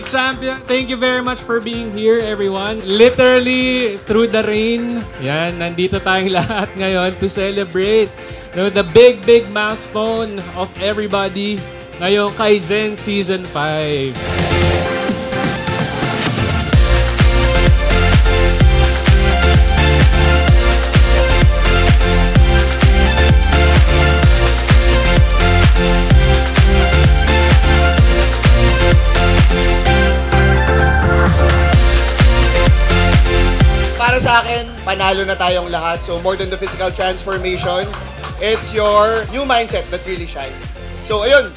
champion. Thank you very much for being here, everyone. Literally, through the rain. Yan, nandito tayong lahat ngayon to celebrate the big milestone of everybody ngayong Kaizen Season 5. Para sa akin, panalo na tayong lahat. So more than the physical transformation, it's your new mindset that really shines. So ayun,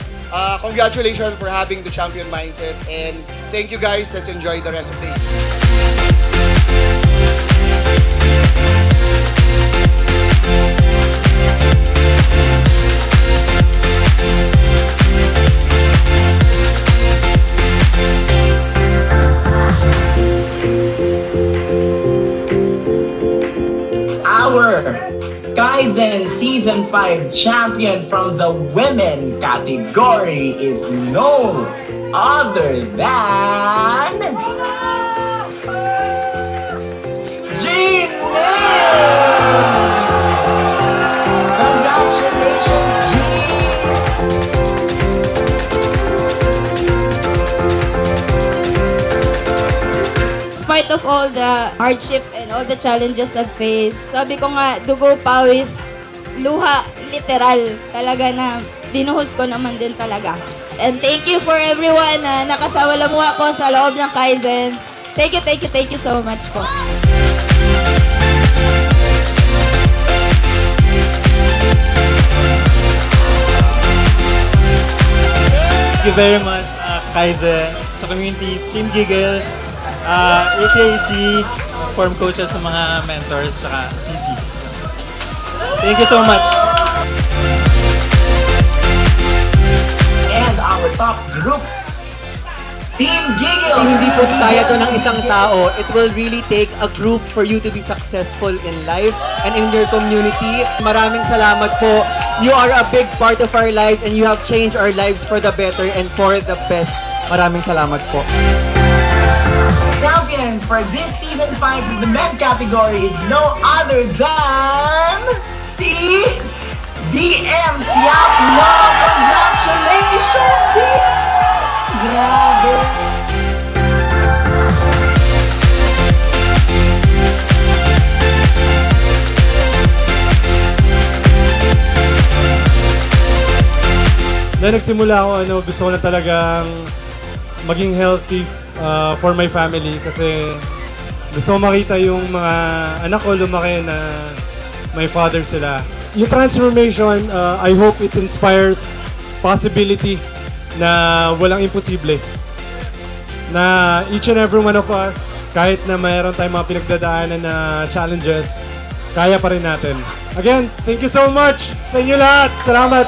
congratulations for having the champion mindset, and thank you guys. Let's enjoy the rest of the day. Our Kaizen Season 5 champion from the women category is no other than Jean May! Congratulations, Jean! Despite of all the hardship and all the challenges I've faced, sabi ko nga, dugo, pawis, luha, literal. Talaga na binuhos ko naman din talaga. And thank you for everyone na nakasama lang mo ako sa loob ng Kaizen. Thank you so much po. Thank you very much, Kaizen, sa communities, Team Giggle, ATAC, form coaches sa mga mentors, saka CC. Thank you so much. And our top groups, Team Giggle! Hindi po kaya to ng isang tao. It will really take a group for you to be successful in life and in your community. Maraming salamat po. You are a big part of our lives and you have changed our lives for the better and for the best. Maraming salamat po. Champion for this Season 5 of the men category is no other than DM Siap Mo! Congratulations, DM! Grabe! Na nagsimula ako, gusto ko na talagang maging healthy for my family kasi gusto ko makita yung mga anak ko lumaki na may father sila. Yung transformation, I hope it inspires possibility na walang imposible. Na each and every one of us, kahit na mayroon tayong mga pinagdadaanan na challenges, kaya pa rin natin. Again, thank you so much sa inyo lahat. Salamat!